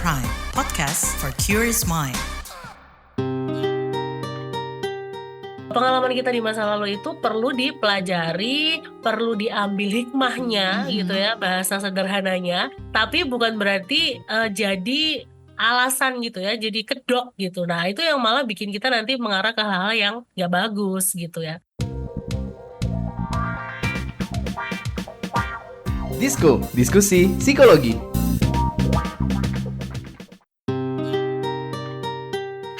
Prime, podcast for curious mind. Pengalaman kita di masa lalu itu perlu dipelajari, perlu diambil hikmahnya gitu ya, bahasa sederhananya. Tapi bukan berarti jadi alasan gitu ya, jadi kedok gitu. Nah itu yang malah bikin kita nanti mengarah ke hal-hal yang gak bagus gitu ya. Disko, diskusi psikologi.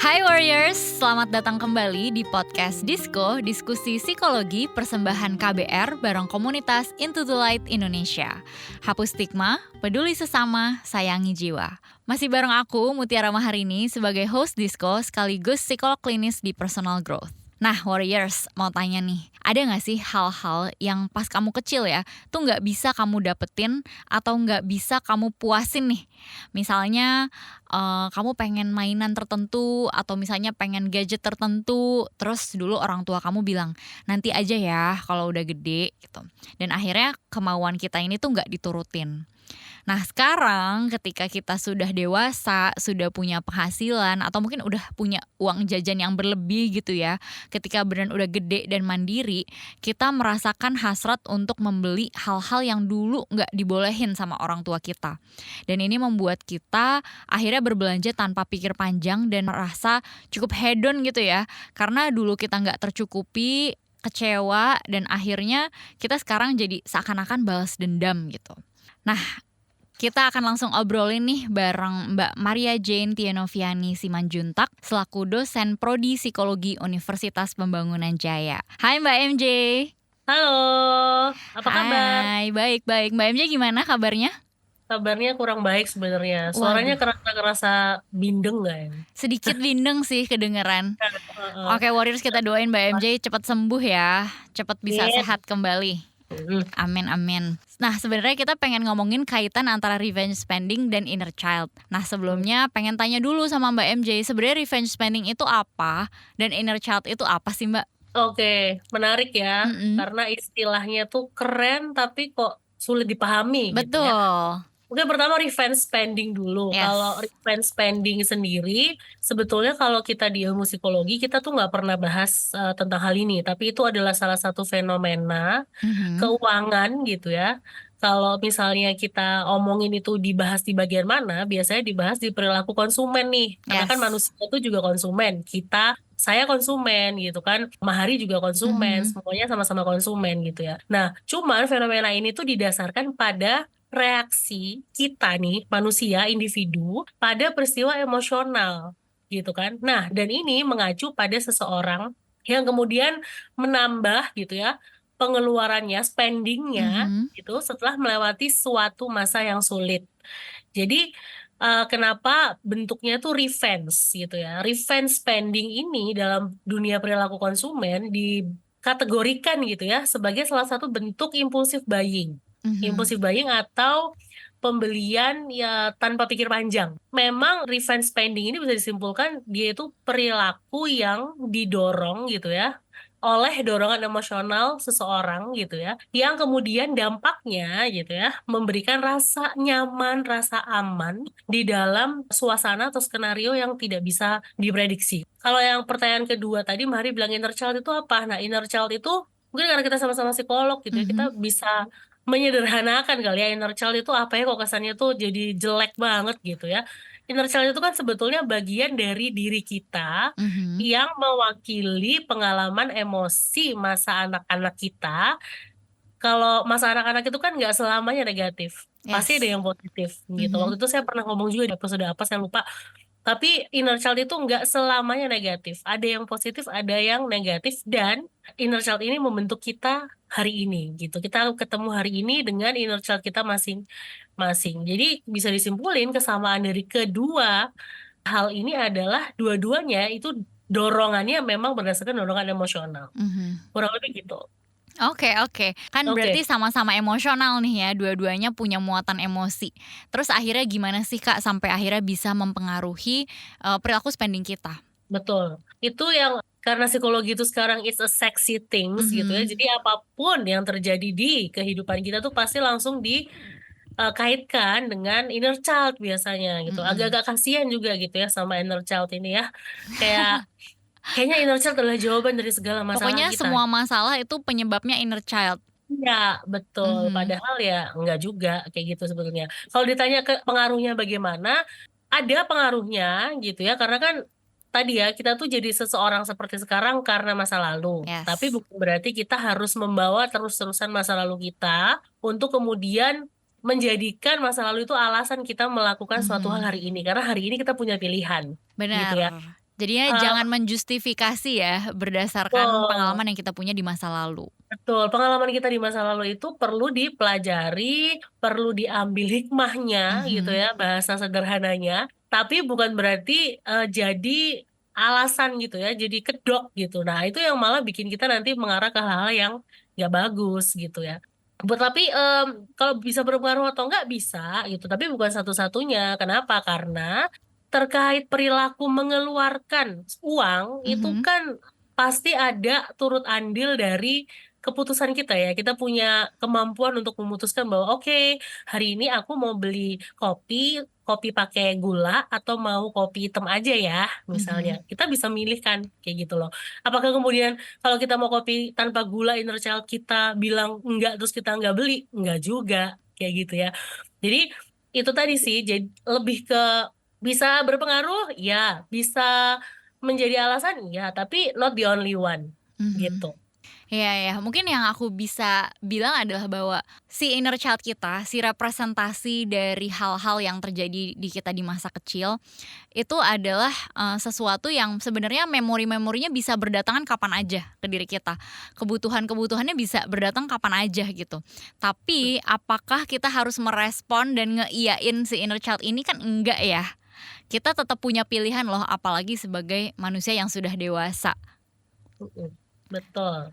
Hai Warriors, selamat datang kembali di podcast Disko, diskusi psikologi persembahan KBR bareng komunitas Into the Light Indonesia. Hapus stigma, peduli sesama, sayangi jiwa. Masih bareng aku, Mutiara Maharini, sebagai host Disko sekaligus psikolog klinis di personal growth. Nah Warriors, mau tanya nih, ada gak sih hal-hal yang pas kamu kecil ya, tuh gak bisa kamu dapetin atau gak bisa kamu puasin nih? Misalnya kamu pengen mainan tertentu atau misalnya pengen gadget tertentu, terus dulu orang tua kamu bilang, nanti aja ya kalau udah gede gitu. Dan akhirnya kemauan kita ini tuh gak diturutin. Nah sekarang ketika kita sudah dewasa, sudah punya penghasilan atau mungkin udah punya uang jajan yang berlebih gitu ya, ketika beneran udah gede dan mandiri, kita merasakan hasrat untuk membeli hal-hal yang dulu gak dibolehin sama orang tua kita. Dan ini membuat kita akhirnya berbelanja tanpa pikir panjang dan merasa cukup hedon gitu ya, karena dulu kita gak tercukupi, kecewa, dan akhirnya kita sekarang jadi seakan-akan balas dendam gitu. Nah, kita akan langsung obrolin nih bareng Mbak Maria Jane Tienoviani Simanjuntak selaku dosen Prodi Psikologi Universitas Pembangunan Jaya. Hai Mbak MJ. Halo, apa kabar? Hai, baik. Mbak MJ gimana kabarnya? Kabarnya kurang baik sebenarnya. Suaranya kerasa bindeng gak ya? Sedikit bindeng sih kedengeran. Oke Warriors, kita doain Mbak MJ cepat sembuh ya, cepat bisa sehat kembali. Amin. Nah sebenarnya kita pengen ngomongin kaitan antara revenge spending dan inner child. Nah sebelumnya pengen tanya dulu sama Mbak MJ, sebenarnya revenge spending itu apa dan inner child itu apa sih Mbak? Oke, menarik ya, karena istilahnya tuh keren tapi kok sulit dipahami gitu ya. Betul. Mungkin pertama revenge spending dulu. Yes. Kalau revenge spending sendiri, sebetulnya kalau kita di ilmu psikologi, kita tuh nggak pernah bahas tentang hal ini. Tapi itu adalah salah satu fenomena keuangan gitu ya. Kalau misalnya kita omongin itu dibahas di bagian mana, biasanya dibahas di perilaku konsumen nih. Karena kan manusia itu juga konsumen. Saya konsumen gitu kan, Mahari juga konsumen, semuanya sama-sama konsumen gitu ya. Nah, cuman fenomena ini tuh didasarkan pada reaksi kita nih, manusia, individu, pada peristiwa emosional gitu kan. Nah, dan ini mengacu pada seseorang yang kemudian menambah gitu ya, pengeluarannya, spendingnya gitu setelah melewati suatu masa yang sulit. Jadi kenapa bentuknya tuh revenge gitu ya. Revenge spending ini dalam dunia perilaku konsumen dikategorikan gitu ya sebagai salah satu bentuk impulsive buying. Impulsive buying atau pembelian ya tanpa pikir panjang. Memang revenge spending ini bisa disimpulkan dia itu perilaku yang didorong gitu ya oleh dorongan emosional seseorang gitu ya, yang kemudian dampaknya gitu ya memberikan rasa nyaman, rasa aman di dalam suasana atau skenario yang tidak bisa diprediksi. Kalau yang pertanyaan kedua tadi, Mari bilang inner child itu apa? Nah, inner child itu mungkin karena kita sama-sama psikolog gitu ya, kita bisa menyederhanakan kali ya inner child itu apa ya, kok kesannya tuh jadi jelek banget gitu ya. Inner child itu kan sebetulnya bagian dari diri kita yang mewakili pengalaman emosi masa anak-anak kita. Kalau masa anak-anak itu kan nggak selamanya negatif, pasti ada yang positif gitu. Waktu itu saya pernah ngomong juga di episode apa saya lupa. Tapi inner child itu nggak selamanya negatif, ada yang positif, ada yang negatif, dan inner child ini membentuk kita hari ini gitu. Kita ketemu hari ini dengan inner child kita masing-masing. Jadi bisa disimpulin kesamaan dari kedua hal ini adalah dua-duanya itu dorongannya memang berdasarkan dorongan emosional. Kurang lebih gitu. Oke. Kan berarti sama-sama emosional nih ya, dua-duanya punya muatan emosi. Terus akhirnya gimana sih Kak sampai akhirnya bisa mempengaruhi perilaku spending kita? Betul. Itu yang karena psikologi itu sekarang it's a sexy things gitu ya. Jadi apapun yang terjadi di kehidupan kita tuh pasti langsung kaitkan dengan inner child biasanya gitu. Mm-mm. Agak-agak kasihan juga gitu ya sama inner child ini ya. Kayak kayaknya inner child adalah jawaban dari segala masalah Pokoknya kita. semua masalah itu penyebabnya inner child. Iya, betul. Mhm. Padahal ya enggak juga kayak gitu sebetulnya. Kalau ditanya ke pengaruhnya bagaimana, ada pengaruhnya gitu ya. Karena kan tadi ya kita tuh jadi seseorang seperti sekarang karena masa lalu. Tapi Yes. bukan berarti kita harus membawa terus-terusan masa lalu kita untuk kemudian menjadikan masa lalu itu alasan kita melakukan suatu hal Mhm. hari ini. Karena hari ini kita punya pilihan gitu Benar. ya. Jadinya Eh, jangan menjustifikasi ya berdasarkan betul. pengalaman yang kita punya di masa lalu. Betul, pengalaman kita di masa lalu itu perlu dipelajari, perlu diambil hikmahnya gitu Mhm. ya, bahasa sederhananya. Tapi bukan berarti jadi alasan gitu ya, jadi kedok gitu. Nah, itu yang malah bikin kita nanti mengarah ke hal-hal yang nggak bagus gitu ya. Tapi kalau bisa berpengaruh atau nggak bisa gitu, tapi bukan satu-satunya. Kenapa? Karena terkait perilaku mengeluarkan uang itu Mhm. kan pasti ada turut andil dari keputusan kita ya. Kita punya kemampuan untuk memutuskan bahwa oke, hari ini aku mau beli kopi, kopi pakai gula atau mau kopi hitam aja ya, Mhm. misalnya. Kita bisa milih kan kayak gitu loh. Apakah kemudian kalau kita mau kopi tanpa gula, inner child kita bilang enggak terus kita enggak beli? Enggak juga kayak gitu ya. Jadi itu tadi sih, jadi lebih ke bisa berpengaruh, ya, bisa menjadi alasan, ya, tapi not the only one Mhm. gitu. Iya ya, mungkin yang aku bisa bilang adalah bahwa si inner child kita, si representasi dari hal-hal yang terjadi di kita di masa kecil, itu adalah, sesuatu yang sebenarnya memori-memorinya bisa berdatangan kapan aja ke diri kita. Kebutuhan-kebutuhannya bisa berdatang kapan aja gitu. Tapi apakah kita harus merespon dan ngeiyain si inner child ini, kan enggak ya. Kita tetap punya pilihan loh, apalagi sebagai manusia yang sudah dewasa. Mhm, betul.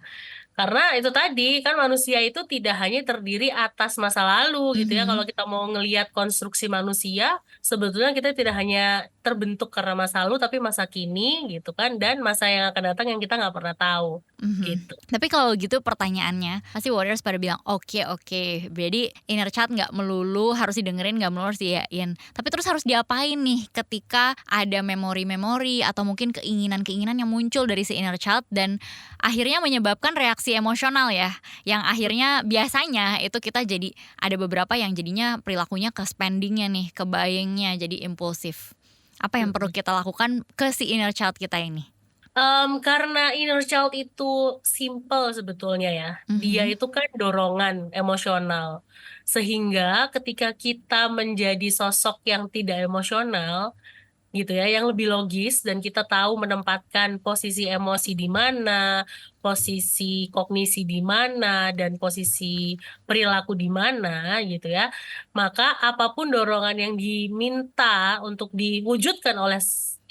Karena itu tadi, kan manusia itu tidak hanya terdiri atas masa lalu gitu ya. Kalau Mhm. kita mau ngelihat konstruksi manusia, sebetulnya kita tidak hanya terbentuk karena masa lalu, tapi masa kini gitu kan, dan masa yang akan datang yang kita nggak pernah tahu Mhm. gitu. Tapi kalau gitu pertanyaannya, pasti warriors pada bilang, "Oke oke, jadi inner child nggak melulu harus didengerin, nggak melulu harus diiyain. Tapi terus harus diapain nih ketika ada memori-memori atau mungkin keinginan-keinginan yang muncul dari si inner child dan akhirnya menyebabkan reaksi emosional ya, yang akhirnya biasanya itu kita jadi ada beberapa yang jadinya perilakunya ke spending-nya nih, ke buying-nya jadi impulsif. Apa yang perlu Mhm. kita lakukan ke si inner child kita ini? Karena inner child itu simple sebetulnya ya. Dia Mhm. itu kan dorongan emosional. Sehingga ketika kita menjadi sosok yang tidak emosional, gitu ya, yang lebih logis dan kita tahu menempatkan posisi emosi di mana, posisi kognisi di mana, dan posisi perilaku di mana gitu ya. Maka apapun dorongan yang diminta untuk diwujudkan oleh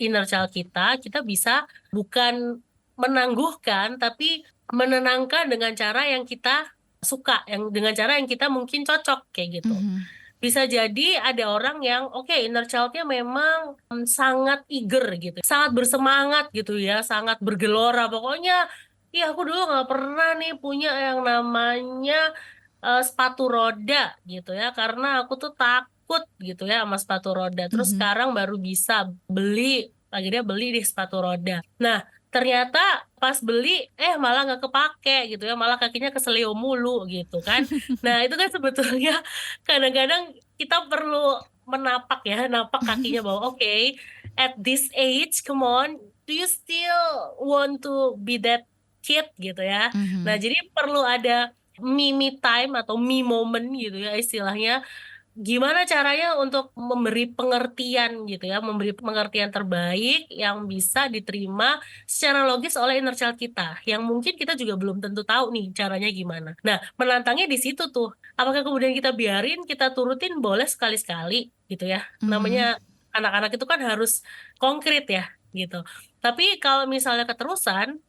inner child kita bisa bukan menangguhkan tapi menenangkan dengan cara yang kita suka, yang dengan cara yang kita mungkin cocok kayak gitu. Mhm. Bisa jadi ada orang yang oke, inner child-nya memang sangat eager gitu, sangat bersemangat gitu ya, sangat bergelora. Pokoknya, "Ih aku dulu nggak pernah nih punya yang namanya, sepatu roda," gitu ya, "karena aku tuh takut," gitu ya, "sama sepatu roda. Terus Mhm. sekarang baru bisa beli, akhirnya beli deh sepatu roda." Nah, ternyata pas beli, malah nggak kepake gitu ya, malah kakinya keseleo mulu gitu kan. Nah, itu kan sebetulnya kadang-kadang kita perlu menapak ya, napak kakinya bahwa oke, at this age, come on, do you still want to be that kid gitu ya. Nah, Mhm. jadi perlu ada me time atau me moment gitu ya istilahnya. Gimana caranya untuk memberi pengertian gitu ya, memberi pengertian terbaik yang bisa diterima secara logis oleh inner child kita, yang mungkin kita juga belum tentu tahu nih caranya gimana. Nah, menantangnya di situ tuh. Apakah kemudian kita biarin, kita turutin boleh sekali-sekali gitu ya. Mhm. Namanya anak-anak itu kan harus konkret ya gitu. Tapi kalau misalnya keterusan,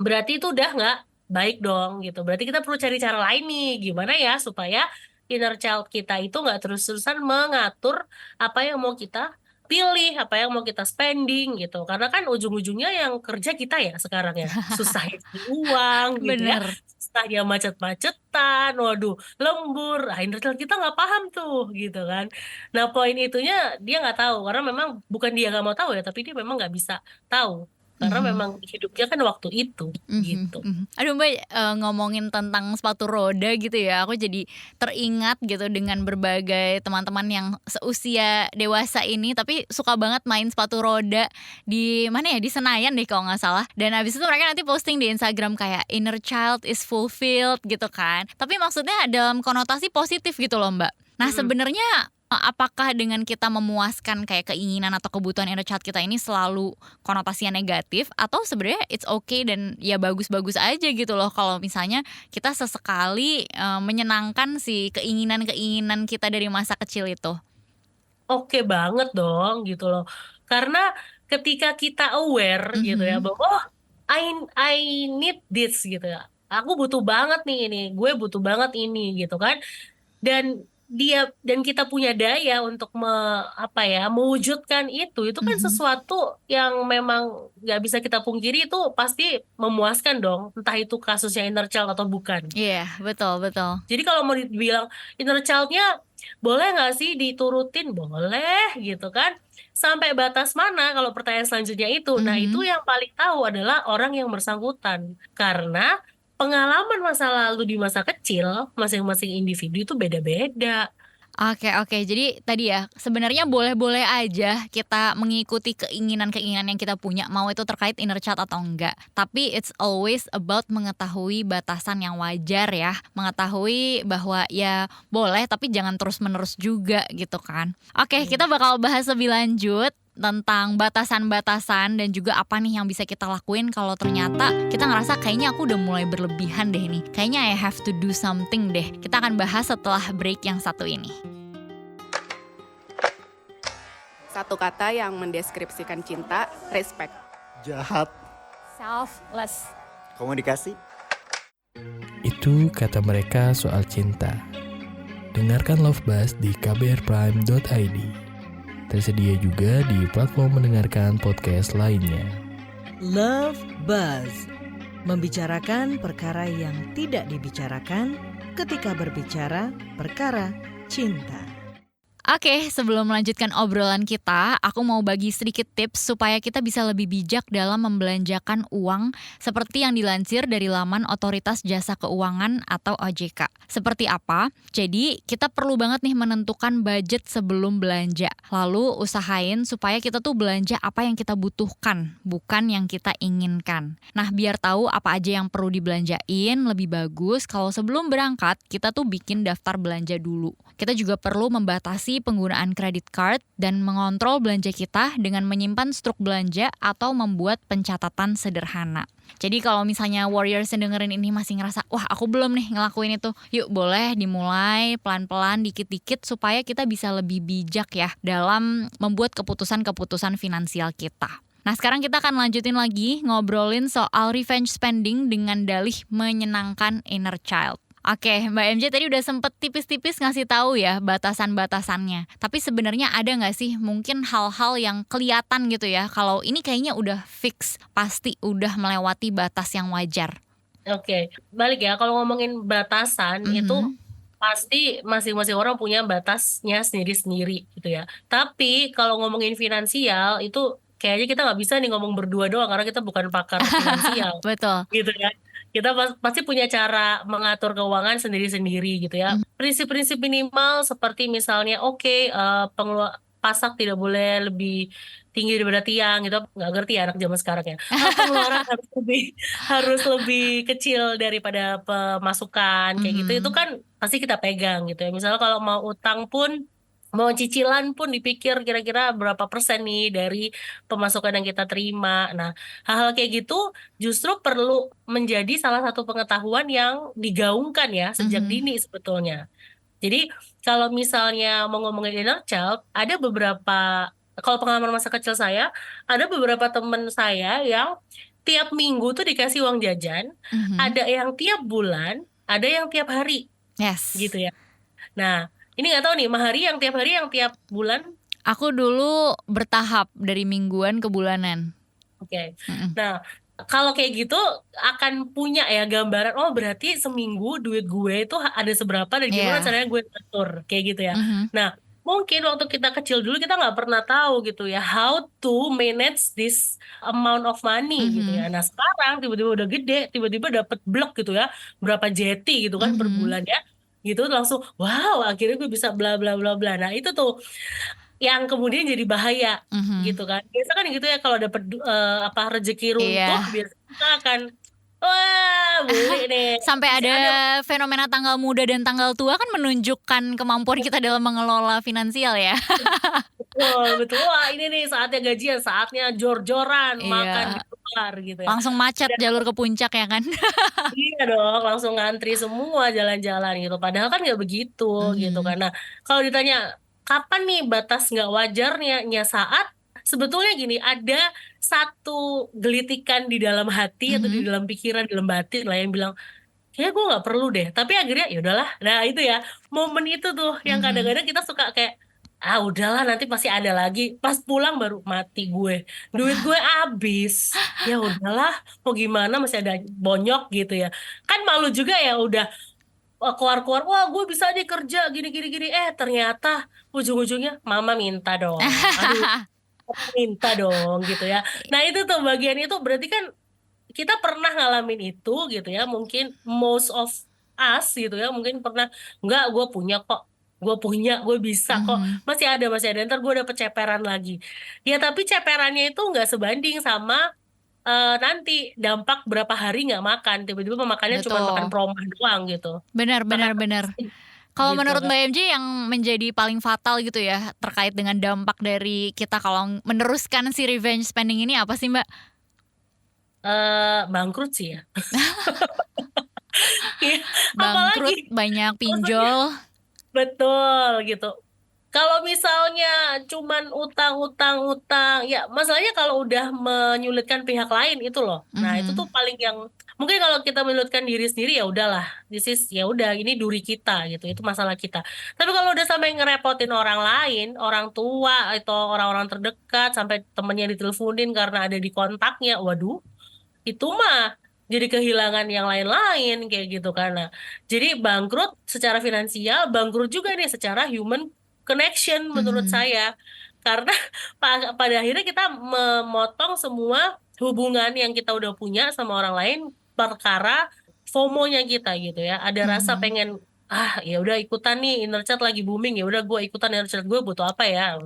berarti itu udah nggak baik dong gitu. Berarti kita perlu cari cara lain nih, gimana ya supaya inner child kita itu nggak terus-terusan mengatur apa yang mau kita pilih, apa yang mau kita spending gitu. Karena kan ujung-ujungnya yang kerja kita ya sekarang ya, susah cari uang gitu ya, Bener. entah dia macet-macetan, waduh, lembur. Nah, inner child kita nggak paham tuh, gitu kan. Nah, poin itunya dia nggak tahu karena memang bukan dia nggak mau tahu ya, tapi dia memang nggak bisa tahu karena Mhm. memang hidupnya kan waktu itu, Mhm, gitu. mhm. Aduh Mbak, ngomongin tentang sepatu roda gitu ya, aku jadi teringat gitu dengan berbagai teman-teman yang seusia dewasa ini, tapi suka banget main sepatu roda di mana ya, di Senayan deh kalau nggak salah. Dan habis itu mereka nanti posting di Instagram kayak inner child is fulfilled gitu kan. Tapi maksudnya dalam konotasi positif gitu loh Mbak. Nah Mm-mm. sebenarnya apakah dengan kita memuaskan kayak keinginan atau kebutuhan inner child kita ini selalu konotasinya negatif, atau sebenarnya it's okay dan ya bagus-bagus aja gitu loh kalau misalnya kita sesekali menyenangkan si keinginan-keinginan kita dari masa kecil itu. Oke banget dong gitu loh. Karena ketika kita aware gitu ya Mhm, bahwa oh I need this gitu ya. Aku butuh banget nih ini, gue butuh banget ini gitu kan. Dan dan kita punya daya untuk apa ya mewujudkan itu kan mhm. sesuatu yang memang nggak bisa kita pungkiri itu pasti memuaskan dong, entah itu kasusnya inner child atau bukan. Iya, betul betul. Jadi kalau mau dibilang inner child-nya boleh nggak sih diturutin? Boleh gitu kan. Sampai batas mana kalau pertanyaan selanjutnya itu? Nah itu Mhm. yang paling tahu adalah orang yang bersangkutan. Karena pengalaman masa lalu di masa kecil masing-masing individu itu beda-beda. Oke oke, jadi tadi ya, sebenarnya boleh-boleh aja kita mengikuti keinginan-keinginan yang kita punya, mau itu terkait inner child atau enggak. Tapi it's always about mengetahui batasan yang wajar ya, mengetahui bahwa ya boleh tapi jangan terus-menerus juga gitu kan. Oke, Hmm. kita bakal bahas lebih lanjut tentang batasan-batasan dan juga apa nih yang bisa kita lakuin kalau ternyata kita ngerasa kayaknya aku udah mulai berlebihan deh nih. Kayaknya I have to do something deh. Kita akan bahas setelah break yang satu ini. Satu kata yang mendeskripsikan cinta, respect. Jahat. Selfless. Komunikasi. Itu kata mereka soal cinta. Dengarkan Love Buzz di kbrprime.id. Tersedia juga di platform mendengarkan podcast lainnya. Love Buzz. Membicarakan perkara yang tidak dibicarakan ketika berbicara perkara cinta. Oke, sebelum melanjutkan obrolan kita, aku mau bagi sedikit tips supaya kita bisa lebih bijak dalam membelanjakan uang seperti yang dilansir dari laman Otoritas Jasa Keuangan atau OJK. Seperti apa? Jadi, kita perlu banget nih menentukan budget sebelum belanja. Lalu, usahain supaya kita tuh belanja apa yang kita butuhkan, bukan yang kita inginkan. Nah, biar tahu apa aja yang perlu dibelanjain, lebih bagus kalau sebelum berangkat, kita tuh bikin daftar belanja dulu. Kita juga perlu membatasi penggunaan kredit card dan mengontrol belanja kita dengan menyimpan struk belanja atau membuat pencatatan sederhana. Jadi kalau misalnya warriors yang dengerin ini masih ngerasa, wah aku belum nih ngelakuin itu, yuk boleh dimulai pelan-pelan dikit-dikit supaya kita bisa lebih bijak ya dalam membuat keputusan-keputusan finansial kita. Nah sekarang kita akan lanjutin lagi ngobrolin soal revenge spending dengan dalih menyenangkan inner child. Oke, Mbak MJ tadi udah sempet tipis-tipis ngasih tahu ya batasan-batasannya. Tapi sebenarnya ada nggak sih mungkin hal-hal yang kelihatan gitu ya kalau ini kayaknya udah fix, pasti udah melewati batas yang wajar. Oke, balik ya kalau ngomongin batasan itu Mhm. pasti masing-masing orang punya batasnya sendiri-sendiri gitu ya. Tapi kalau ngomongin finansial itu kayaknya kita nggak bisa nih ngomong berdua doang karena kita bukan pakar finansial Betul. gitu ya. Kita pasti punya cara mengatur keuangan sendiri-sendiri gitu ya. Mhm. Prinsip-prinsip minimal seperti misalnya oke, pasak tidak boleh lebih tinggi daripada tiang gitu. Nggak ngerti ya anak zaman sekarang ya. Pengeluaran harus lebih kecil daripada pemasukan kayak gitu. Itu Mhm. kan pasti kita pegang gitu ya. Misalnya kalau mau utang pun mau cicilan pun dipikir kira-kira berapa persen nih dari pemasukan yang kita terima. Nah, hal-hal kayak gitu justru perlu menjadi salah satu pengetahuan yang digaungkan ya sejak Mhm. dini sebetulnya. Jadi kalau misalnya mau ngomongin inner child, ada beberapa, kalau pengalaman masa kecil saya, ada beberapa teman saya yang tiap minggu tuh dikasih uang jajan, Mhm. ada yang tiap bulan, ada yang tiap hari Yes. gitu ya. Nah, ini nggak tahu nih, Mahari yang tiap hari, yang tiap bulan. Aku dulu bertahap dari mingguan ke bulanan. Oke. Mhm. Nah, Kalau kayak gitu akan punya ya gambaran, oh berarti seminggu duit gue itu ada seberapa dan gimana Iya. caranya gue ngatur kayak gitu ya. Mhm. Nah, mungkin waktu kita kecil dulu kita nggak pernah tahu gitu ya how to manage this amount of money gitu Mhm. ya. Nah, sekarang tiba-tiba udah gede, tiba-tiba dapat blok gitu ya, berapa jeti gitu kan per Mhm. bulan ya. Gitu langsung wow, akhirnya gue bisa bla bla bla bla. Nah, itu tuh yang kemudian jadi bahaya Mhm. gitu kan. Biasa kan gitu ya kalau dapet apa rezeki runtuh Iya. biasa kita akan wah beli nih Sampai masih ada ada fenomena tanggal muda dan tanggal tua kan menunjukkan kemampuan kita dalam mengelola finansial ya. betul betul wah ini nih saatnya gajian saatnya jor-joran makan di Iya, luar gitu ya. langsung macet Dan jalur ke puncak ya kan. iya dong langsung ngantri semua jalan-jalan gitu. Padahal kan nggak begitu gitu Mhm. kan. Nah kalau ditanya kapan nih batas nggak wajarnya saat sebetulnya gini ada satu gelitikan di dalam hati atau di Mhm. dalam pikiran dalam batin lah yang bilang kayaknya gue nggak perlu deh tapi akhirnya ya udahlah. Nah itu ya momen itu tuh yang Mhm. kadang-kadang kita suka kayak ah udahlah nanti pasti ada lagi pas pulang baru mati gue duit gue habis ya udahlah mau gimana masih ada bonyok gitu ya kan malu juga ya udah keluar-keluar wah gue bisa nih kerja gini gini gini ternyata ujung-ujungnya mama minta dong aduh papa minta dong gitu ya. Nah itu tuh bagian itu berarti kan kita pernah ngalamin itu gitu ya mungkin most of us gitu ya mungkin pernah nggak gue punya kok gue punya gue bisa kok Mhm. masih ada ntar gue dapet ceperan lagi ya tapi ceperannya itu nggak sebanding sama nanti dampak berapa hari nggak makan tiba-tiba makannya cuma makan Betul. promah doang gitu Benar makan benar benar. nasi Kalau gitu menurut kan. Mbak MJ yang menjadi paling fatal gitu ya terkait dengan dampak dari kita kalau meneruskan si revenge spending ini apa sih Mbak? Bangkrut sih ya. Iya, apalagi Bangkrut, banyak maksudnya pinjol. betul gitu. Kalau misalnya cuman utang, ya masalahnya kalau udah menyulitkan pihak lain itu loh. Nah, itu tuh Mhm. paling yang mungkin kalau kita menyulitkan diri sendiri ya udahlah. This is ya udah ini duri kita gitu. Itu masalah kita. Tapi kalau udah sampai ngerepotin orang lain, orang tua atau orang-orang terdekat sampai temennya diteleponin karena ada di kontaknya, waduh, itu mah jadi kehilangan yang lain-lain kayak gitu karena jadi bangkrut secara finansial, bangkrut juga nih secara human connection menurut Mhm. saya. Karena pada akhirnya kita memotong semua hubungan yang kita udah punya sama orang lain perkara FOMO-nya kita gitu ya. Ada rasa Mhm. pengen ya udah ikutan nih inner child lagi booming ya udah gue ikutan inner child gue butuh apa ya.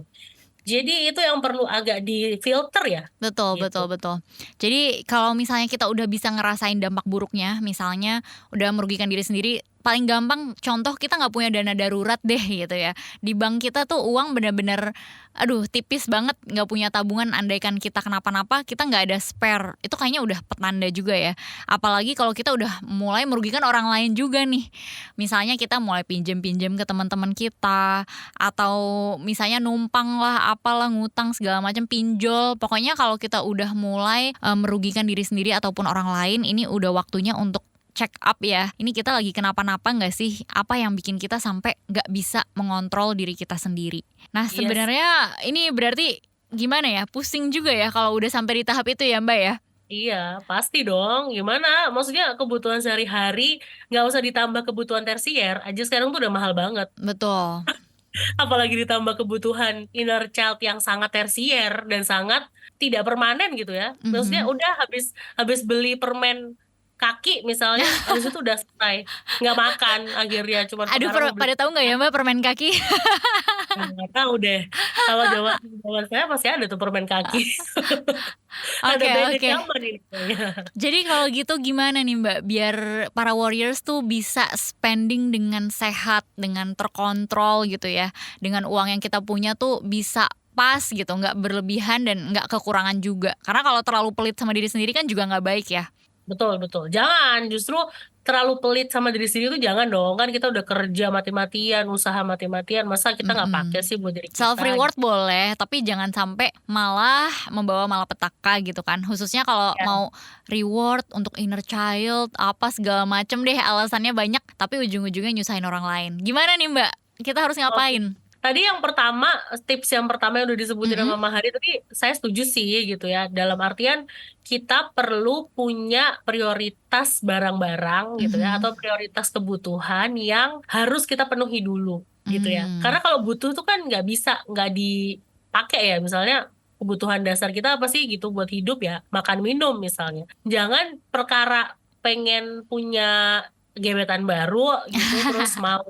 Jadi itu yang perlu agak difilter ya Betul gitu. betul betul. Jadi kalau misalnya kita udah bisa ngerasain dampak buruknya, misalnya udah merugikan diri sendiri, paling gampang contoh kita nggak punya dana darurat deh gitu ya. Di bank kita tuh uang bener-bener, aduh tipis banget, nggak punya tabungan. Andaikan kita kenapa-napa, kita nggak ada spare. Itu kayaknya udah petanda juga ya. Apalagi kalau kita udah mulai merugikan orang lain juga nih. Misalnya kita mulai pinjem-pinjem ke teman-teman kita, atau misalnya numpang lah apalah ngutang segala macam pinjol pokoknya kalau kita udah mulai merugikan diri sendiri ataupun orang lain ini udah waktunya untuk check up ya ini kita lagi kenapa-napa nggak sih apa yang bikin kita sampai nggak bisa mengontrol diri kita sendiri. Nah Iya sih. sebenarnya ini berarti gimana ya pusing juga ya kalau udah sampai di tahap itu ya Mbak ya. Iya, pasti dong. Gimana? Maksudnya kebutuhan sehari-hari nggak usah ditambah kebutuhan tersier aja sekarang tuh udah mahal banget. Betul. Apalagi ditambah kebutuhan inner child yang sangat tersier dan sangat tidak permanen gitu ya. Maksudnya Mhm. udah habis beli permen kaki misalnya, habis itu udah selesai. Nggak makan akhirnya cuma Aduh karena mau beli. pada tahu nggak ya Mbak permen kaki. Nggak tahu deh. Kalau zaman zaman saya masih ada tuh permen kaki. Ada Oke beda oke. zaman ini kayaknya. Jadi kalau gitu gimana nih Mbak, biar para warriors tuh bisa spending dengan sehat, dengan terkontrol gitu ya, dengan uang yang kita punya tuh bisa pas gitu, nggak berlebihan dan nggak kekurangan juga. Karena kalau terlalu pelit sama diri sendiri kan juga nggak baik ya. Betul, betul. Jangan, justru terlalu pelit sama diri sendiri itu jangan dong. Kan kita udah kerja mati-matian, usaha mati-matian. Masa kita nggak pakai Mhm. sih buat diri Self kita reward gitu. boleh, tapi jangan sampai malah membawa malapetaka gitu kan. Khususnya kalau Ya, mau reward untuk inner child, apa segala macem deh alasannya banyak, tapi ujung-ujungnya nyusahin orang lain. Gimana nih Mbak? Kita harus oke. ngapain? Tadi yang pertama, tips yang pertama yang udah disebutin Mm-mm. sama Mahari tadi, saya setuju sih gitu ya. Dalam artian kita perlu punya prioritas barang-barang gitu ya, Mhm. atau prioritas kebutuhan yang harus kita penuhi dulu gitu ya. Hmm. Karena kalau butuh tuh kan nggak dipakai ya. Misalnya kebutuhan dasar kita apa sih gitu buat hidup ya, makan minum misalnya. Jangan perkara pengen punya gebetan baru gitu, terus mau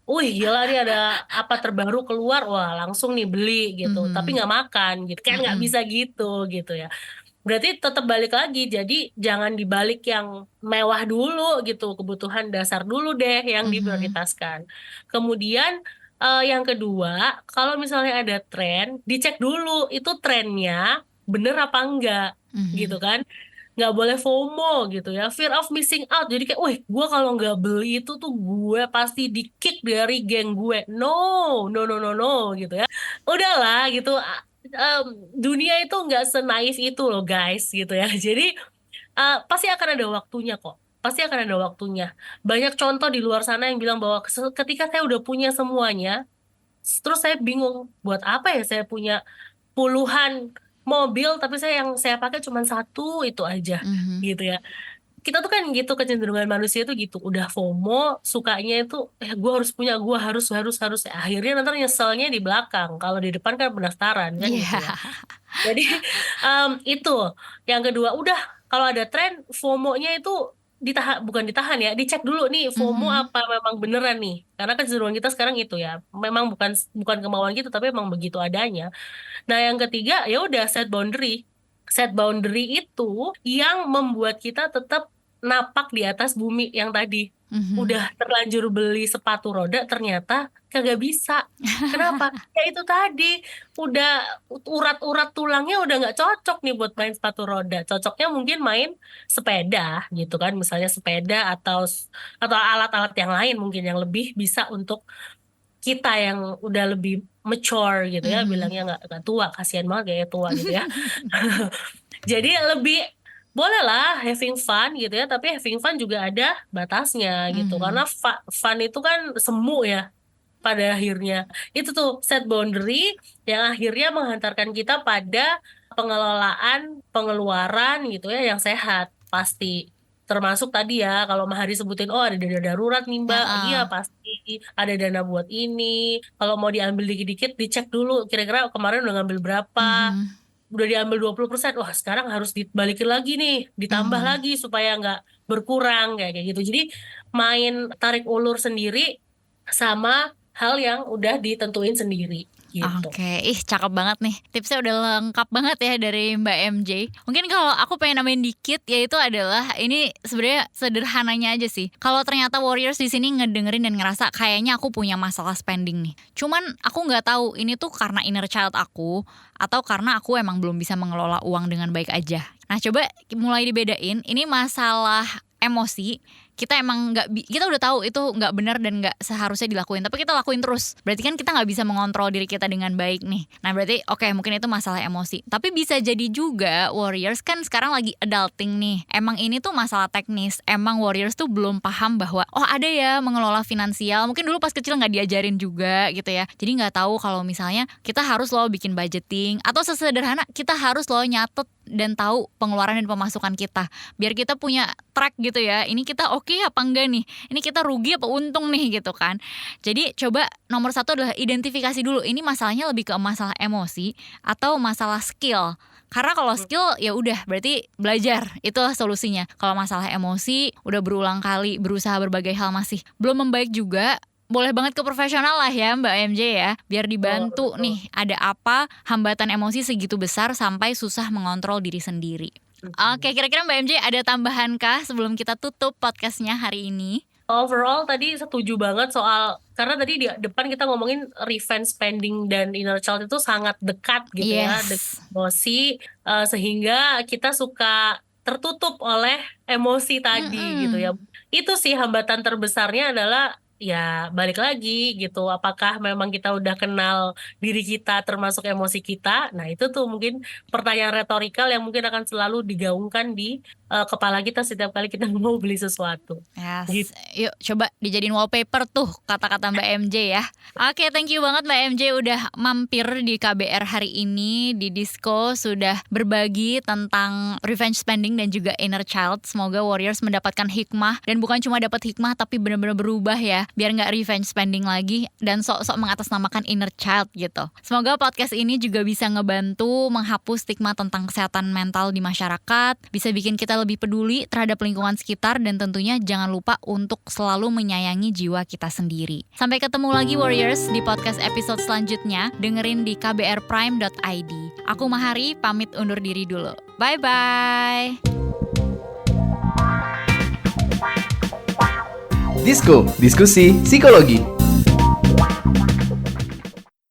wih gila nih ada apa terbaru keluar, wah langsung nih beli gitu. Tapi Mhm. nggak makan gitu, kan nggak Mm-mm. bisa gitu ya. Berarti tetap balik lagi, jadi jangan dibalik yang mewah dulu gitu, kebutuhan dasar dulu deh yang Mhm. diprioritaskan. Kemudian yang kedua, kalau misalnya ada tren, dicek dulu itu trennya bener apa enggak gitu Mhm. kan. Nggak boleh FOMO gitu ya, fear of missing out. Jadi kayak, wih, gue kalau nggak beli itu tuh gue pasti di kick dari geng gue. No, no, no, no, no, gitu ya. Udahlah gitu. Dunia itu nggak senaif itu loh guys, gitu ya. Jadi pasti akan ada waktunya kok. Pasti akan ada waktunya. Banyak contoh di luar sana yang bilang bahwa ketika saya udah punya semuanya, terus saya bingung buat apa ya saya punya puluhan mobil tapi yang saya pakai cuma satu itu aja Mhm. gitu ya. Kita tuh kan gitu, kecenderungan manusia tuh gitu, udah FOMO sukanya itu gue harus punya, gue harus harus harus. Akhirnya nanti nyeselnya di belakang, kalau di depan kan pendaftaran kan gitu Iya. ya. Jadi itu yang kedua, udah kalau ada tren FOMO-nya itu ditahan, bukan ditahan ya, dicek dulu nih FOMO Mhm. apa memang beneran nih, karena kecenderungan kita sekarang itu ya, memang bukan bukan kemauan kita tapi memang begitu adanya. Nah, yang ketiga ya udah set boundary. Set boundary itu yang membuat kita tetap napak di atas bumi yang tadi. Mhm. Udah terlanjur beli sepatu roda ternyata kagak bisa. Kenapa? Ya itu tadi udah urat-urat tulangnya udah nggak cocok nih buat main sepatu roda. Cocoknya mungkin main sepeda gitu kan, misalnya sepeda atau alat-alat yang lain mungkin yang lebih bisa untuk kita yang udah lebih mature gitu ya, Mhm. bilangnya nggak tua, kasihan banget kayak tua gitu ya. Jadi lebih boleh lah having fun gitu ya, tapi having fun juga ada batasnya gitu, karena Mhm. fun itu kan semu ya pada akhirnya. Itu tuh set boundary yang akhirnya menghantarkan kita pada pengelolaan pengeluaran gitu ya yang sehat pasti. Termasuk tadi ya, kalau Mahari sebutin, oh ada dana darurat nih Mbak, iya Heeh. pasti ada dana buat ini. Kalau mau diambil dikit-dikit, dicek dulu kira-kira kemarin udah ngambil berapa. Mhm. Udah diambil 20%, wah sekarang harus dibalikin lagi nih, ditambah Mhm. lagi supaya nggak berkurang kayak gitu. Jadi main tarik ulur sendiri sama hal yang udah ditentuin sendiri gitu. Oke, ih cakep banget nih. Tipsnya udah lengkap banget ya dari Mbak MJ. Mungkin kalau aku pengen nambahin dikit, yaitu adalah ini sebenarnya sederhananya aja sih. Kalau ternyata Warriors di sini ngedengerin dan ngerasa kayaknya aku punya masalah spending nih. Cuman aku nggak tahu ini tuh karena inner child aku atau karena aku emang belum bisa mengelola uang dengan baik aja. Nah coba mulai dibedain. Ini masalah emosi, kita emang kita udah tahu itu nggak benar dan nggak seharusnya dilakuin, tapi kita lakuin terus. Berarti kan kita nggak bisa mengontrol diri kita dengan baik nih. Nah berarti oke, mungkin itu masalah emosi. Tapi bisa jadi juga Warriors kan sekarang lagi adulting nih. Emang ini tuh masalah teknis. Emang Warriors tuh belum paham bahwa oh ada ya mengelola finansial. Mungkin dulu pas kecil nggak diajarin juga gitu ya. Jadi nggak tahu kalau misalnya kita harus loh bikin budgeting, atau sesederhana kita harus loh nyatet dan tahu pengeluaran dan pemasukan kita, biar kita punya track gitu ya. Ini kita oke apa enggak nih? Ini kita rugi apa untung nih gitu kan? Jadi coba nomor satu adalah identifikasi dulu. Ini masalahnya lebih ke masalah emosi atau masalah skill. Karena kalau skill ya udah berarti belajar, itulah solusinya. Kalau masalah emosi udah berulang kali berusaha berbagai hal masih belum membaik juga, boleh banget ke profesional lah ya Mbak MJ ya, biar dibantu Betul. nih ada apa hambatan emosi segitu besar sampai susah mengontrol diri sendiri. Oke, kira-kira Mbak MJ ada tambahan kah sebelum kita tutup podcastnya hari ini? Overall tadi setuju banget soal, karena tadi di depan kita ngomongin revenge spending dan inner child itu sangat dekat gitu ya dengan Yes. emosi, sehingga kita suka tertutup oleh emosi tadi gitu Mm-mm. ya. Itu sih hambatan terbesarnya adalah ya balik lagi gitu. Apakah memang kita udah kenal diri kita termasuk emosi kita? Nah itu tuh mungkin pertanyaan retorikal yang mungkin akan selalu digaungkan di kepala kita setiap kali kita mau beli sesuatu. Yes. Gitu. Yuk coba dijadiin wallpaper tuh kata-kata Mbak MJ ya. Oke, thank you banget Mbak MJ udah mampir di KBR hari ini di Disko, sudah berbagi tentang revenge spending dan juga inner child. Semoga Warriors mendapatkan hikmah, dan bukan cuma dapat hikmah tapi benar-benar berubah ya, biar nggak revenge spending lagi dan sok-sok mengatasnamakan inner child gitu. Semoga podcast ini juga bisa ngebantu menghapus stigma tentang kesehatan mental di masyarakat, bisa bikin kita lebih peduli terhadap lingkungan sekitar, dan tentunya jangan lupa untuk selalu menyayangi jiwa kita sendiri. Sampai ketemu lagi Warriors di podcast episode selanjutnya, dengerin di kbrprime.id. Aku Mahari pamit undur diri dulu. Bye-bye. Disko, diskusi psikologi.